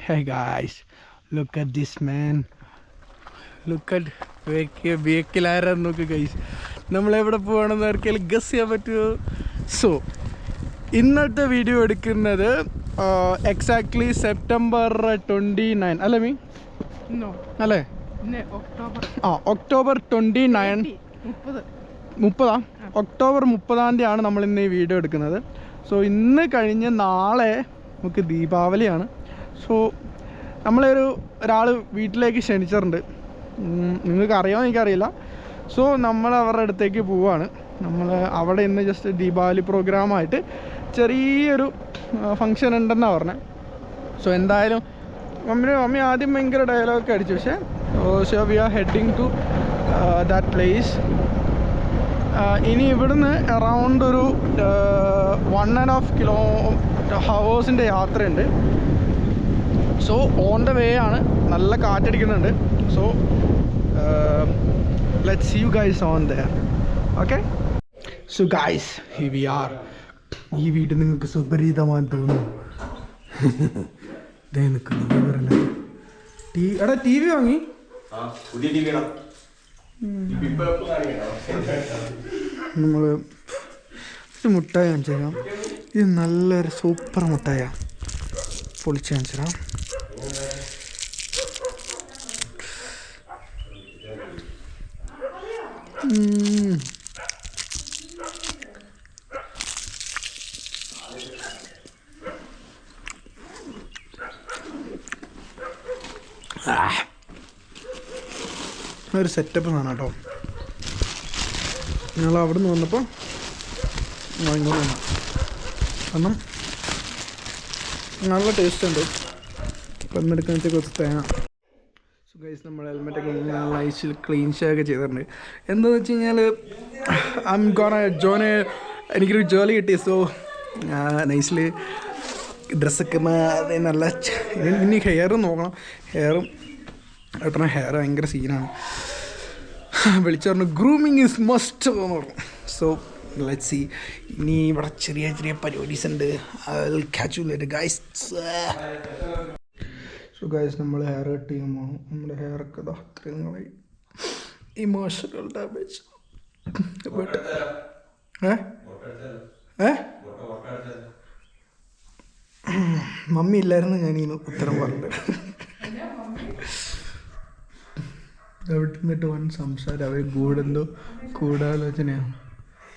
Hey guys, look at this man. Look at vehicle ആരാന്ന് നോക്ക് guys. നമ്മളെവിടെ പോവാണെന്ന് ആർക്കെങ്കിലും ഗസ് ചെയ്യാൻ പറ്റുമോ? സോ ഇന്നത്തെ വീഡിയോ എടുക്കുന്നത് എക്സാക്ട്ലി സെപ്റ്റംബർ 29 അല്ലേ മീ? അല്ലേ? ഒക്ടോബർ 29 30 ഒക്ടോബർ 30 നമ്മൾ ഇന്ന് ഈ വീഡിയോ എടുക്കുന്നത്. സോ ഇന്ന് കഴിഞ്ഞ് നാളെ നമുക്ക് ദീപാവലിയാണ്. സോ ഒരാൾ വീട്ടിലേക്ക് ക്ഷണിച്ചിട്ടുണ്ട്. നിങ്ങൾക്ക് അറിയാമോ എനിക്കറിയില്ല. സോ നമ്മൾ അവരുടെ അടുത്തേക്ക് പോവുകയാണ്. നമ്മൾ അവിടെ ഇന്ന് ജസ്റ്റ് ദീപാവലി പ്രോഗ്രാമായിട്ട് ചെറിയൊരു ഫങ്ഷൻ ഉണ്ടെന്നാണ് പറഞ്ഞത്. സോ എന്തായാലും മമ്മി ആദ്യം ഭയങ്കര ഡയലോഗൊക്കെ അടിച്ചു. പക്ഷേ we are heading to that place. ഇനി ഇവിടുന്ന് അറൗണ്ട് ഒരു 1.5 hours യാത്രയുണ്ട്. സോ ഓൺ ദ വേ ആണ്. നല്ല കാറ്റടിക്കുന്നുണ്ട്. So let's see you guys on there. Okay, so guys here we are. ഈ വീട് നിങ്ങൾക്ക് സുപരിചിതമാണെന്ന് തോന്നുന്നു. എടാ ടി വി വാങ്ങി? നമ്മൾ മുട്ടായി കാണിച്ചു തരാം. ഇത് നല്ലൊരു സൂപ്പർ മുട്ടായാണ്. പൊളിച്ച് കാണിച്ചു തരാം. ഒരു സെറ്റപ്പ് സാധനം കേട്ടോ. ഞങ്ങൾ അവിടെ നിന്ന് വന്നപ്പോൾ ഇങ്ങോട്ട് വന്നു. കാരണം നല്ല ടേസ്റ്റ് ഉണ്ട്. വന്നെടുക്കാൻ വെച്ചാൽ കുറച്ച് തേങ്ങ. സോ ഗൈസ് നമ്മൾ ഹെൽമെറ്റൊക്കെ നൈസിൽ ക്ലീൻ ഷേവൊക്കെ ചെയ്തിട്ടുണ്ട്. എന്താണെന്ന് വെച്ച് കഴിഞ്ഞാൽ എനിക്കൊരു ജോലി കിട്ടി. സോ നൈസിൽ ഡ്രസ്സൊക്കെ നല്ല ഇനി ഹെയർ നോക്കണം. ഹെയറും ഭയങ്കര സീനാണ്. വിളിച്ചു പറഞ്ഞു ഗ്രൂമിങ് ഈസ് മസ്റ്റ് എന്ന് പറഞ്ഞു. So let's see. ഇനി ഇവിടെ ചെറിയ ചെറിയ പരിപാടീസ് ഉണ്ട്. I will catch you later guys. So guys നമ്മൾ ഹെയർ കട്ട് ചെയ്യാൻ പോകണം. നമ്മുടെ ഹെയറൊക്കെ അത്രയും നിങ്ങളായി ഇമോഷണൽ ഡാമേജ്. മമ്മി ഇല്ലായിരുന്നു ഞാൻ ഈ ഉത്തരം പറഞ്ഞത്. അവിടെ നിന്നിട്ട് വൻ സംസാരം. അവർ ഗൂഢാലോചനയാണ്.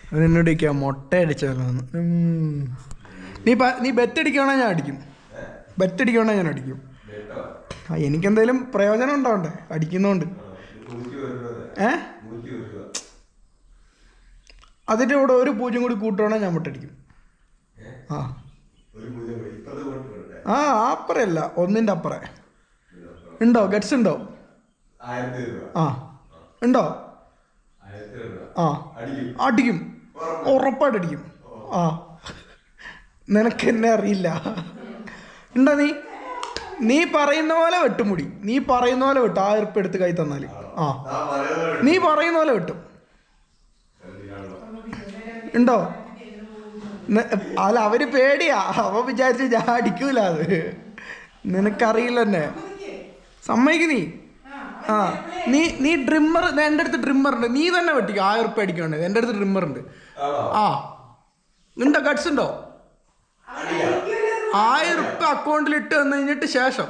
അവരെന്നോട് ചോദിക്കാം മുട്ട അടിച്ചാലോ എന്ന്. നീ ബെറ്റടിക്കണോ ഞാൻ അടിക്കും. ബെറ്റടിക്കണോ ഞാൻ അടിക്കും. എനിക്കെന്തെങ്കിലും പ്രയോജനം ഉണ്ടാവണ്ടേ അടിക്കുന്നോണ്ട്. അതിൻ്റെ കൂടെ ഒരു 0 കൂടി കൂട്ടുവാണെങ്കിൽ ഞാൻ മുട്ടടിക്കും. അപ്പറല്ല, 1ന്റെ അപ്പറേ ഉണ്ടോ? ഗട്സ് ഉണ്ടോ? ഉണ്ടോ? അടിക്കും, ഉറപ്പായിട്ട് അടിക്കും. നിനക്ക് എന്നെ അറിയില്ല. ഉണ്ടോ? നീ പറയുന്ന പോലെ വെട്ടും മുടി. നീ പറയുന്ന പോലെ വെട്ടും. 1000 ഉറുപ്പിക എടുത്ത് കൈ തന്നാൽ നീ പറയുന്ന പോലെ വെട്ടും. ഉണ്ടോ? അല്ല, അവര് പേടിയാ. അവ വിചാരിച്ചു ഞാൻ അടിക്കൂല. അത് നിനക്കറിയില്ല തന്നെ. സമ്മതിക്ക് നീ ഡ്രിമ്മർ. എൻ്റെ അടുത്ത് ഡ്രിമ്മർ ഉണ്ട്. നീ തന്നെ വെട്ടിക്കും. 1000 ഉറുപ്പിക അടിക്കാണ്ട്. എൻ്റെ അടുത്ത് ഡ്രിമ്മർ ഉണ്ട്. ഉണ്ടോ? ഗട്സ് ഉണ്ടോ? 1000 ഉറുപ്പിക അക്കൗണ്ടിൽ ഇട്ട് വന്നു കഴിഞ്ഞിട്ട് ശേഷം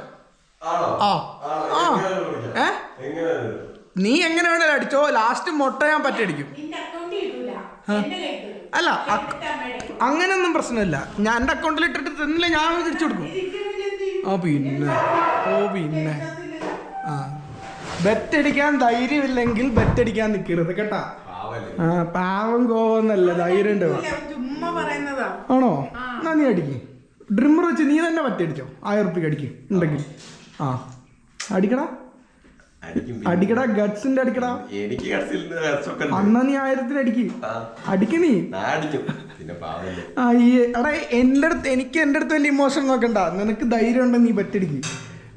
നീ എങ്ങനെ വേണേലും അടിച്ചോ. ലാസ്റ്റ് മുട്ട ഞാൻ പറ്റടിക്കും. അല്ല, അങ്ങനെയൊന്നും പ്രശ്നമില്ല. ഞാൻ എൻ്റെ അക്കൗണ്ടിൽ ഇട്ടിട്ട് തന്നില്ല, ഞാൻ തിരിച്ചു കൊടുക്കും. പിന്നെ ബെറ്റടിക്കാൻ ധൈര്യമില്ലെങ്കിൽ ബെറ്റടിക്കാൻ നിൽക്കരുത് കേട്ടാ. പാവം കോവന്നല്ല, ധൈര്യം ഉണ്ട്. ആണോ? എന്നാ നീ അടിക്കും. ഡ്രിമ്മർ വെച്ച് നീ തന്നെ പറ്റടിച്ചോ. 1000 ഉറുപ്പിക അടിക്കും ഉണ്ടെങ്കിൽ. അടിക്കടാ. ഗട്സിന്റെ അടിക്കടാ. അന്നാ നീ 1000-ന് അടിക്ക്. അടിക്ക നീ. എടാ എൻ്റെ അടുത്ത് വലിയ ഇമോഷൻ നോക്കണ്ട. നിനക്ക് ധൈര്യം ഉണ്ടെങ്കിൽ നീ ബെറ്റടിക്ക്.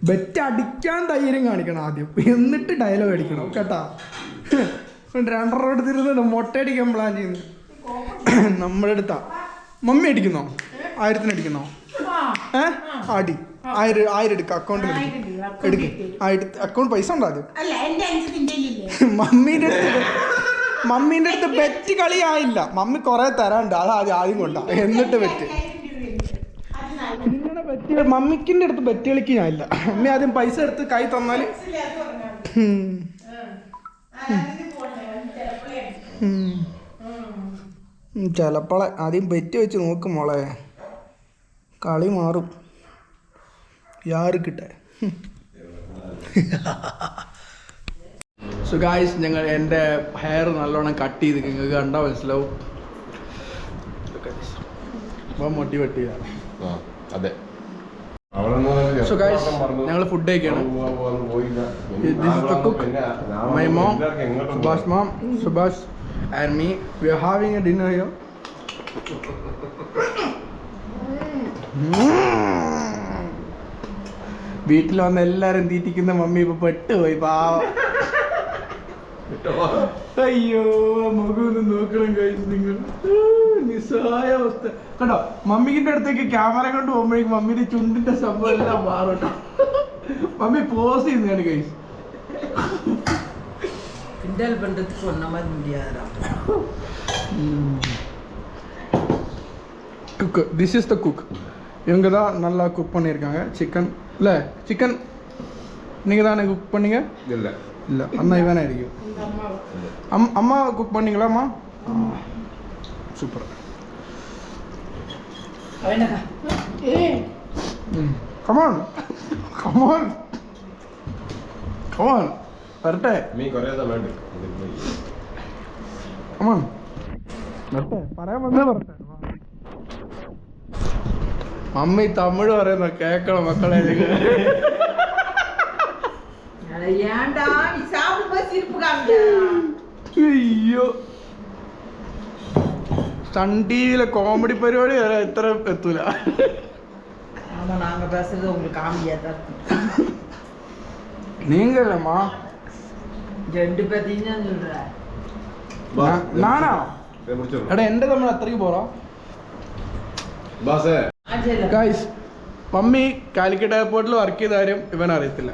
ബെറ്റ് അടിക്കാൻ ധൈര്യം കാണിക്കണം ആദ്യം, എന്നിട്ട് ഡയലോഗ് അടിക്കണം കേട്ടാ. 2.5 എടുത്തിരുന്നു മുട്ട അടിക്കാൻ പ്ലാൻ ചെയ്യുന്നു. നമ്മുടെ അടുത്താ. മമ്മി അടിക്കുന്നോ? 1000-ന് അടിക്കുന്നോ? അടി 1000 എടുക്ക അക്കൗണ്ടിൽ എടുക്ക്. അക്കൗണ്ട് പൈസ ഉണ്ടോ ആദ്യം? മമ്മീൻ്റെ അടുത്ത് ബെറ്റ് കളി ആയില്ല. മമ്മി കുറെ തരാണ്ട്, അത് ആദ്യം കൊണ്ടാ, എന്നിട്ട് ബെറ്റ്. നിങ്ങളുടെ ബെറ്റ് മമ്മിക്കിൻ്റെ അടുത്ത് ബെറ്റ് കളിക്ക് ഞാനില്ല. മമ്മി ആദ്യം പൈസ എടുത്ത് കൈ തന്നാൽ ചിലപ്പോളെ ആദ്യം ബെറ്റ് വെച്ച് നോക്കും മോളെ, കളി മാറും. യാർക്കിട്ടെ. സോ ഗായ്സ്, ഞങ്ങൾ എൻ്റെ ഹെയർ നല്ലോണം കട്ട് ചെയ്ത് നിങ്ങൾക്ക് കണ്ടാൽ മനസ്സിലാവും. മോട്ടിവേറ്റ് ചെയ്യാം. അതെ. സോ ഗായ്സ്, ഞങ്ങൾ ഫുഡ് കഴിക്കുകയാണ്. This is the cook, my mom, Subhash mom, Subhash and me. We are having a dinner here. വീട്ടിൽ വന്ന് എല്ലാരും തീറ്റിക്കുന്ന മമ്മി ഇപ്പൊ പെട്ടുപോയി, പാവം. അയ്യോ, മുഖമൊന്നും നോക്കണം കഴിച്ചു നിങ്ങൾ. നിസ്സഹായ അവസ്ഥ കണ്ടോ. മമ്മിന്റെ അടുത്തേക്ക് ക്യാമറ കൊണ്ട് പോകുമ്പോഴേക്കും മമ്മിന്റെ ചുണ്ടിന്റെ സംഭവം എല്ലാം മാറും കേട്ടോ. മമ്മി പോസ് ചെയ്യുന്നതാണ് കഴിച്ചു. Cook, this is the cook. இவங்க தான் நல்லா குக் பண்ணியிருக்காங்க. சிக்கன் இல்லை, சிக்கன் நீங்கள் தானே குக் பண்ணீங்க? இல்லை இல்லை, அண்ணா இவனே இருக்கும். அம்மா குக் பண்ணீங்களாம்மா? சூப்பர். கமான் கமான் கமான் വരട്ടെ. കമാൻ വരട്ടെ, പറയാൻ വന്നേ വരട്ടെ. മമ്മി തമിഴ് പറയുന്ന കേക്കണം മക്കളെ. അയ്യോ, സൺ ടിവിയിലെ കോമഡി പരിപാടി വരെ ഇത്ര എത്തൂല. നീങ്കല്ലമ്മാ നാനാ എടാ, എന്റെ തമ്മിൽ അത്രയ്ക്ക് പോറാ. ഗൈസ്, മമ്മി കാലിക്കറ്റ് എയർപോർട്ടിൽ വർക്ക് ചെയ്ത കാര്യം ഇവൻ അറിയത്തില്ല.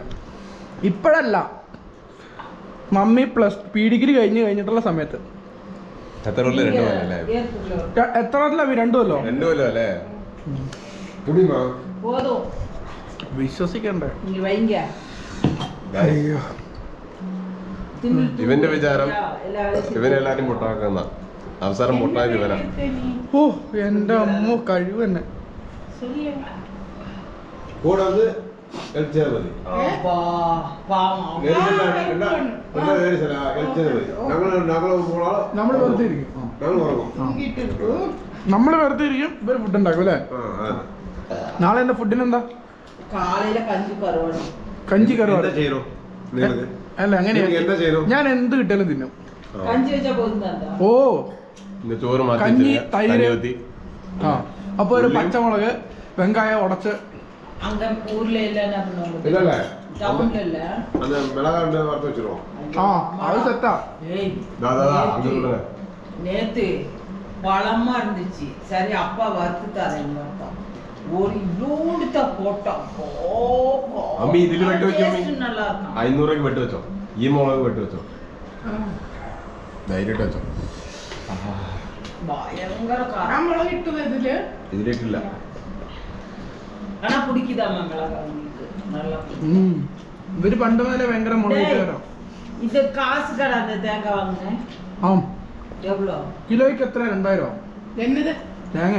ഇപ്പോഴല്ല, മമ്മി പ്ലസ് ഡിഗ്രി കഴിഞ്ഞിട്ടുള്ള സമയത്ത്. എത്ര വർഷമല്ല? 2 കൊല്ലോ. വിശ്വസിക്കണ്ടേ? അയ്യോ, ഇവന്റെ വിചാരം ഇവനെല്ലാരും പൊട്ടാക്കുന്ന അവസരം പൊട്ടായത് ഇവനാ. ഓ എന്റെ അമ്മ കഴിവ് തന്നെ. കൂടെ വന്ന് കളിച്ചാൽ മതി. നമ്മള് വെറുതെ ഇരിക്കും, ഇവര് ഫുഡ് ഉണ്ടാക്കും അല്ലേ? നാളെ എന്റെ ഫുഡിന് എന്താ? കഞ്ചി കറുവാണ്. അല്ല, അങ്ങനെയാ, ഞാൻ എന്ത് കിട്ടിയാലും തിന്നും. ഓ, കഞ്ഞി, തൈര്, ആ, അപ്പൊ ഒരു പച്ചമുളക്, വെങ്കായം ഉടച്ച്. ആ, അത് സെറ്റാ. நேத்து பழமா இருந்துச்சு. சரி, அப்பா வறுத்து தரேன். ஒரு இவ்வளோடுத்த போட்டோம். അമ്മി ഇതില് വെട്ടി വെച്ചോ. நல்லா இருக்கும். 500 രൂപയ്ക്ക് വെട്ടി വെച്ചോ. ഈ മുളക് വെട്ടി വെച്ചോ, ധൈര്യമായിട്ട് വെച്ചോ. ഭയങ്കര കാരമുളക് ഇട്ടത് ഇതില് ഇതിലേക്കില്ല. ആണാ പിടിക്കുതാ മകളെ നല്ല. ഇവര് പണ്ട് മുതലേ ഭയങ്കര മുളക്. ഇത് കാശ് കടാതെ തേങ്ങ വാങ്ങുന്നേ. ആ, എവ്വളോ കിലോയ്ക്ക് എത്ര? 2000. എന്നത് തേങ്ങ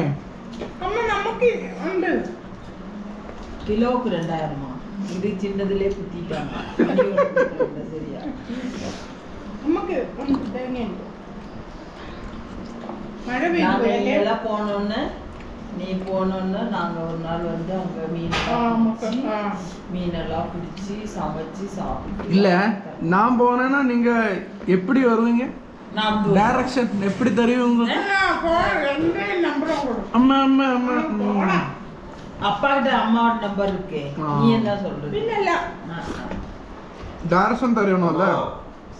അമ്മ നമുക്ക് ഉണ്ട്. കിലോക്ക് 2000. ഇത് ചിന്നതിലേ കുത്തിയിട്ടാണ്. ശരിയാ, നമുക്ക് തേങ്ങയുണ്ട്. போனோன்னு நீ போனோன்னு நாங்க ஒரு நாள் வந்து அங்க மீனெல்லாம் பிடிச்சி சமைச்சு சாப்பிட்டு. இல்ல, நான் போனேன்னா நீங்க எப்படி வருவீங்க? டைரக்ஷன் எப்படி தெரியும்? அம்மா அம்மா அம்மா அப்பா கிட்ட அம்மாவோட நம்பர் இருக்கு. நீ என்ன சொல்றது? இல்ல டைரக்ஷன் தெரியணும்ல.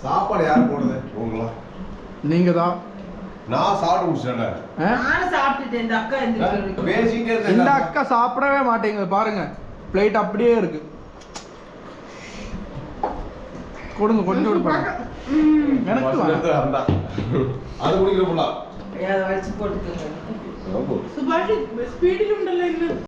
சாப்பாடு யார் போடுது? உங்களா? நீங்க தான். நான் சாப்பிட்டு முடிச்சிட்டேன். நான் சாப்பிட்டுட்டேன். இந்த அக்கா இந்த அக்கா சாப்பிடவே மாட்டேங்குது பாருங்க. பிளேட் அப்படியே இருக்கு. கொடுங்க, கொஞ்சம் கொடுப்பாங்க. எனக்கு வேண்டாம். അത് കുടിക്കണ அதை வச்சு போட்டுக்கோங்க. സുഭാഷ് സ്പീഡിലുണ്ടല്ലോ ഇന്ന്.